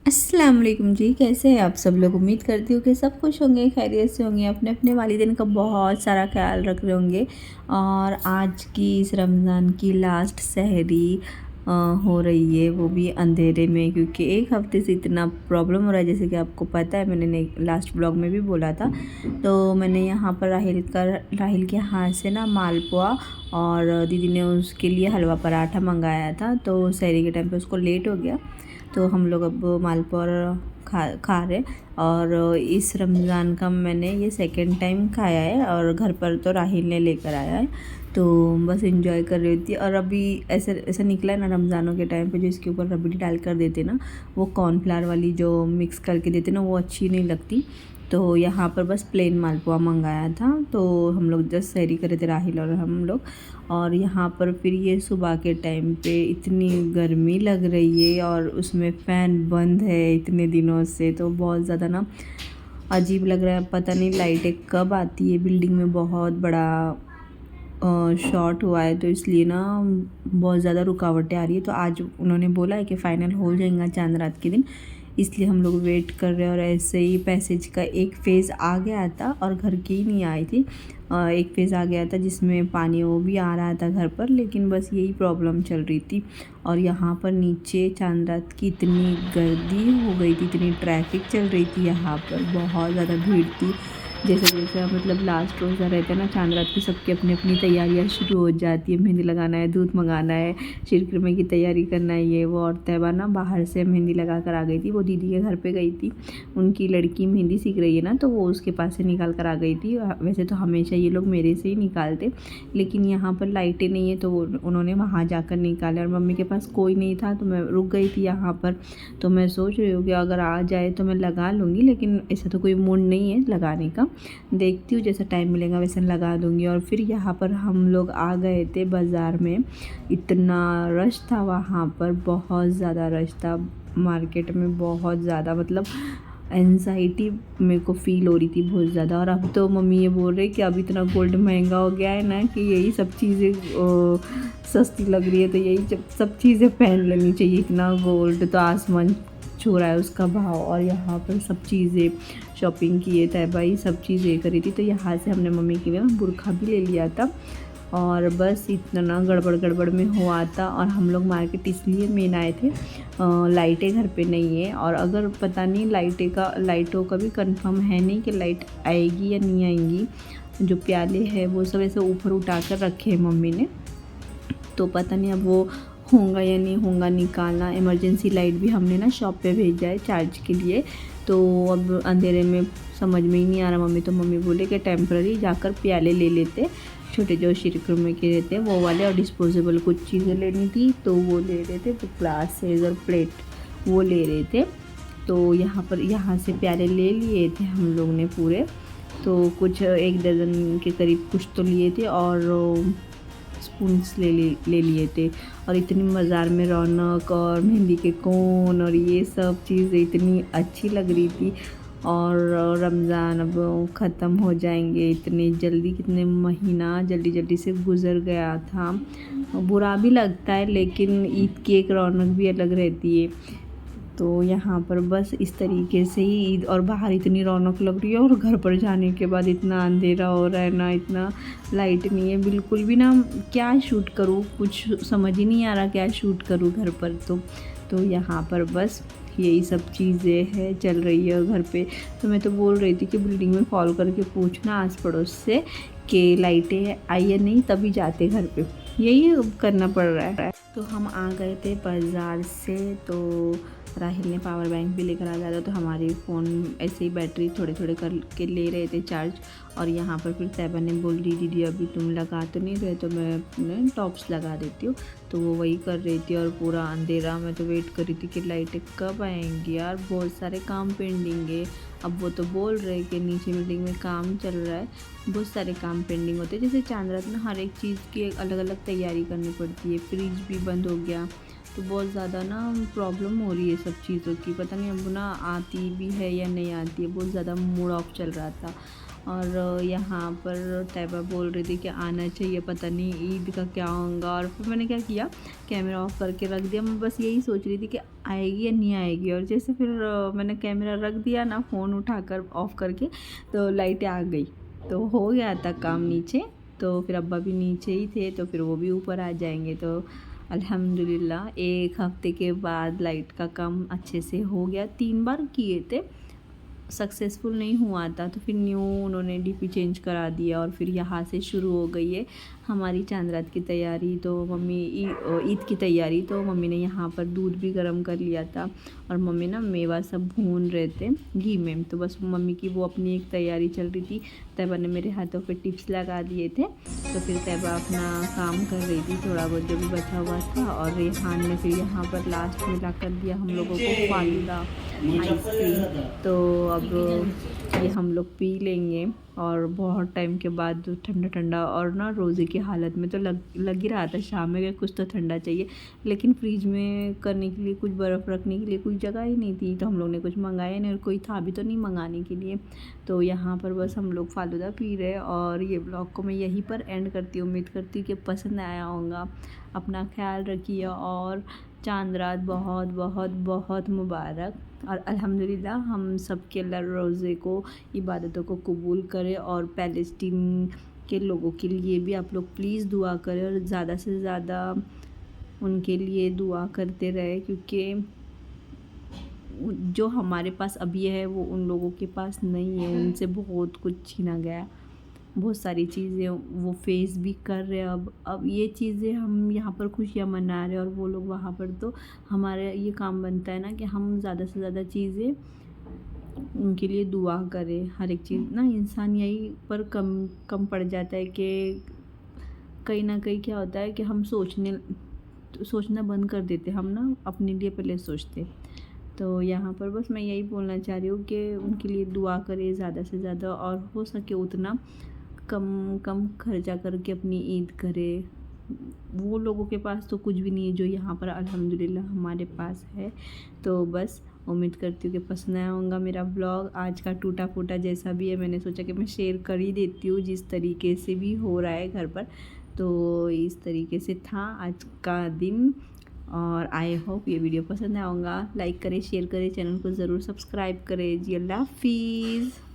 अस्सलाम वालेकुम जी। कैसे हैं आप सब लोग? उम्मीद करती हूँ कि सब खुश होंगे, खैरियत से होंगे, अपने अपने वालिदैन का बहुत सारा ख्याल रख रहे होंगे। और आज की इस रमज़ान की लास्ट सहरी हो रही है, वो भी अंधेरे में, क्योंकि एक हफ़्ते से इतना प्रॉब्लम हो रहा है। जैसे कि आपको पता है, मैंने लास्ट ब्लॉग में भी बोला था। तो मैंने यहाँ पर राहिल के हाथ से ना मालपुआ और दीदी ने उसके लिए हलवा पराठा मंगाया था। तो सहरी के टाइम पे उसको लेट हो गया, तो हम लोग अब मालपुआ और खा रहे। और इस रमज़ान का मैंने ये सेकंड टाइम खाया है, और घर पर तो राहिल ने लेकर आया है, तो बस एंजॉय कर रही थी। और अभी ऐसा ऐसा निकला है ना रमज़ानों के टाइम पे, जो इसके ऊपर रबड़ी डाल कर देते ना, वो कॉर्नफ्लावर वाली जो मिक्स करके देते ना, वो अच्छी नहीं लगती। तो यहाँ पर बस प्लेन मालपुआ मंगाया था। तो हम लोग जस्ट सहरी कर रहे थे, राहिल और हम लोग। और यहाँ पर फिर ये सुबह के टाइम पे इतनी गर्मी लग रही है, और उसमें फ़ैन बंद है इतने दिनों से, तो बहुत ज़्यादा ना अजीब लग रहा है। पता नहीं लाइटें कब आती है। बिल्डिंग में बहुत बड़ा शॉर्ट हुआ है, तो इसलिए ना बहुत ज़्यादा रुकावटें आ रही है। तो आज उन्होंने बोला है कि फ़ाइनल हो जाएगा चांद रात के दिन, इसलिए हम लोग वेट कर रहे हैं। और ऐसे ही पैसेज का एक फ़ेज़ आ गया था, और घर की ही नहीं आई थी। एक फ़ेज़ आ गया था जिसमें पानी वो भी आ रहा था घर पर, लेकिन बस यही प्रॉब्लम चल रही थी। और यहाँ पर नीचे चांद रात की इतनी गर्दी हो गई थी, इतनी ट्रैफिक चल रही थी, यहाँ पर बहुत ज़्यादा भीड़ थी। जैसे जैसे मतलब लास्ट रोज़ा रहता है ना चांद रात की, सबकी अपनी अपनी तैयारियां शुरू हो जाती है। मेहंदी लगाना है, दूध मंगाना है, शीरकुर्मे की तैयारी करना है, ये वो। और तैबा ना बाहर से मेहंदी लगा कर आ गई थी, वो दीदी के घर पे गई थी। उनकी लड़की मेहंदी सीख रही है ना, तो वो उसके पास से निकाल कर आ गई थी। वैसे तो हमेशा ये लोग मेरे से ही निकालते, लेकिन यहाँ पर लाइटें नहीं है, तो उन्होंने वहाँ जाकर निकाले। और मम्मी के पास कोई नहीं था, तो मैं रुक गई थी यहाँ पर। तो मैं सोच रही हूँ कि अगर आ जाए तो मैं लगा लूँगी, लेकिन ऐसा तो कोई मूड नहीं है लगाने का। देखती हूँ, जैसा टाइम मिलेगा वैसे लगा दूँगी। और फिर यहाँ पर हम लोग आ गए थे बाज़ार में। इतना रश था वहाँ पर, बहुत ज़्यादा रश था मार्केट में, बहुत ज़्यादा। मतलब एनजाइटी मेरे को फ़ील हो रही थी बहुत ज़्यादा। और अब तो मम्मी ये बोल रही कि अब इतना गोल्ड महंगा हो गया है ना, कि यही सब चीज़ें सस्ती लग रही है, तो यही सब चीज़ें पहन लेनी चाहिए। इतना गोल्ड तो आसमान छू रहा है उसका भाव। और यहाँ पर सब चीज़ें शॉपिंग किए थे भाई, सब चीज़ें करी थी। तो यहाँ से हमने मम्मी के लिए बुरखा भी ले लिया था। और बस इतना गड़बड़ गड़बड़ में हुआ था। और हम लोग मार्केट इसलिए मेन आए थे, लाइटें घर पे नहीं है। और अगर पता नहीं लाइटों का भी कंफर्म है नहीं कि लाइट आएगी या नहीं आएंगी। जो प्याले हैं वो सब ऐसे ऊपर उठा कर रखे हैं मम्मी ने, तो पता नहीं अब वो होगा या नहीं होगा निकालना। इमरजेंसी लाइट भी हमने ना शॉप पे भेजा है चार्ज के लिए। तो अब अंधेरे में समझ में ही नहीं आ रहा। मम्मी बोले कि टेम्प्ररी जाकर प्याले ले लेते, छोटे जो शीरकुर्मे के रहते हैं वो वाले। और डिस्पोजेबल कुछ चीज़ें लेनी थी, तो वो ले रहे थे, तो ग्लासेस और प्लेट वो ले रहे थे। तो यहाँ से प्याले ले लिए थे हम लोग ने पूरे। तो कुछ 1 दर्जन के करीब कुछ तो लिए थे, और स्पून्स ले लिए थे। और इतनी बाज़ार में रौनक, और मेहंदी के कोन और ये सब चीज़ें इतनी अच्छी लग रही थी। और रमज़ान अब ख़त्म हो जाएंगे इतने जल्दी, कितने महीना जल्दी जल्दी से गुज़र गया था। बुरा भी लगता है, लेकिन ईद की एक रौनक भी अलग रहती है। तो यहाँ पर बस इस तरीके से ही ईद, और बाहर इतनी रौनक लग रही है, और घर पर जाने के बाद इतना अंधेरा हो रहा है ना, इतना लाइट नहीं है बिल्कुल भी ना। क्या शूट करूँ, कुछ समझ ही नहीं आ रहा क्या शूट करूँ घर पर। तो यहाँ पर बस यही सब चीज़ें हैं चल रही है घर पे। तो मैं तो बोल रही थी कि बिल्डिंग में कॉल करके पूछना आस पड़ोस से कि लाइटें आई या नहीं, तभी जाते घर पे। यही करना पड़ रहा है। तो हम आ गए थे बाज़ार से, तो राहिल ने पावर बैंक भी लेकर आ जाता, तो हमारे फ़ोन ऐसे ही बैटरी थोड़े थोड़े करके ले रहे थे चार्ज। और यहाँ पर फिर तैबा ने बोल दी, दीदी अभी तुम लगा तो नहीं रहे, तो मैं अपने टॉप्स लगा देती हूँ। तो वो वही कर रही थी, और पूरा अंधेरा। मैं तो वेट कर रही थी कि लाइटें कब आएंगी यार, बहुत सारे काम पेंडिंग है। अब वो तो बोल रहे कि नीचे बिल्डिंग में काम चल रहा है, बहुत सारे काम पेंडिंग होते हैं। जैसे चांद रात में हर एक चीज़ की अलग अलग तैयारी करनी पड़ती है। फ्रिज भी बंद हो गया, तो बहुत ज़्यादा ना प्रॉब्लम हो रही है सब चीज़ों की। पता नहीं अब ना आती भी है या नहीं आती है, बहुत ज़्यादा मूड ऑफ चल रहा था। और यहाँ पर तैयबा बोल रही थी कि आना चाहिए, पता नहीं ईद का क्या होगा। और फिर मैंने क्या किया, कैमरा ऑफ करके रख दिया। मैं बस यही सोच रही थी कि आएगी या नहीं आएगी। और जैसे फिर मैंने कैमरा रख दिया ना, फ़ोन उठाकर ऑफ़ करके, तो लाइटें आ गई, तो हो गया था काम नीचे। तो फिर अब्बा भी नीचे ही थे, तो फिर वो भी ऊपर आ जाएंगे। तो अल्हम्दुलिल्लाह 1 हफ़्ते के बाद लाइट का काम अच्छे से हो गया। 3 बार किए थे, सक्सेसफुल नहीं हुआ था, तो फिर न्यू उन्होंने डीपी चेंज करा दिया। और फिर यहाँ से शुरू हो गई है हमारी चांद रात की तैयारी। तो मम्मी ईद की तैयारी, तो मम्मी ने यहाँ पर दूध भी गर्म कर लिया था, और मम्मी ना मेवा सब भून रहे थे घी में। तो बस मम्मी की वो अपनी एक तैयारी चल रही थी। तैयबा ने मेरे हाथों पे टिप्स लगा दिए थे, तो फिर तैयबा अपना काम कर रही थी, थोड़ा बहुत जो भी बचा हुआ था। और रेहान ने फिर यहाँ पर लास्ट में ला कर दिया हम लोगों को फालूदा आइसक्रीम। तो अब ये हम लोग पी लेंगे। और बहुत टाइम के बाद ठंडा ठंडा, और ना रोज़े की हालत में तो लग ही रहा था शाम में कि कुछ तो ठंडा चाहिए, लेकिन फ्रिज में करने के लिए, कुछ बर्फ़ रखने के लिए कोई जगह ही नहीं थी। तो हम लोग ने कुछ मंगाया नहीं, और कोई था भी तो नहीं मंगाने के लिए। तो यहाँ पर बस हम लोग फालूदा पी रहे। और ये ब्लॉग को मैं यहीं पर एंड करती हूँ। उम्मीद करती हूँ कि पसंद आया होगा। अपना ख्याल रखिए, और चांद रात बहुत बहुत बहुत मुबारक। और अल्हम्दुलिल्लाह हम सब के अल्लाह रोज़े को, इबादतों को कबूल करे। और पैलेस्टीन के लोगों के लिए भी आप लोग प्लीज़ दुआ करें, और ज़्यादा से ज़्यादा उनके लिए दुआ करते रहे, क्योंकि जो हमारे पास अभी है वो उन लोगों के पास नहीं है। उनसे बहुत कुछ छीना गया, बहुत सारी चीज़ें वो फेस भी कर रहे हैं। अब ये चीज़ें हम यहाँ पर खुशियाँ मना रहे हैं, और वो लोग वहाँ पर। तो हमारा ये काम बनता है ना कि हम ज़्यादा से ज़्यादा चीज़ें उनके लिए दुआ करें। हर एक चीज़ ना इंसान यही पर कम पड़ जाता है कि कहीं ना कहीं क्या होता है कि हम सोचना बंद कर देते, हम ना अपने लिए पहले सोचते। तो यहाँ पर बस मैं यही बोलना चाह रही हूँ कि उनके लिए दुआ करें ज़्यादा से ज़्यादा, और हो सके उतना कम खर्चा करके अपनी ईद करे। वो लोगों के पास तो कुछ भी नहीं है जो यहाँ पर अल्हम्दुलिल्लाह हमारे पास है। तो बस उम्मीद करती हूँ कि पसंद आया होगा मेरा ब्लॉग। आज का टूटा फूटा जैसा भी है, मैंने सोचा कि मैं शेयर कर ही देती हूँ, जिस तरीके से भी हो रहा है घर पर। तो इस तरीके से था आज का दिन। और आई होप ये वीडियो पसंद आया होगा। लाइक करें, शेयर करें, चैनल को ज़रूर सब्सक्राइब करें जी। अल्लाह हाफिज़।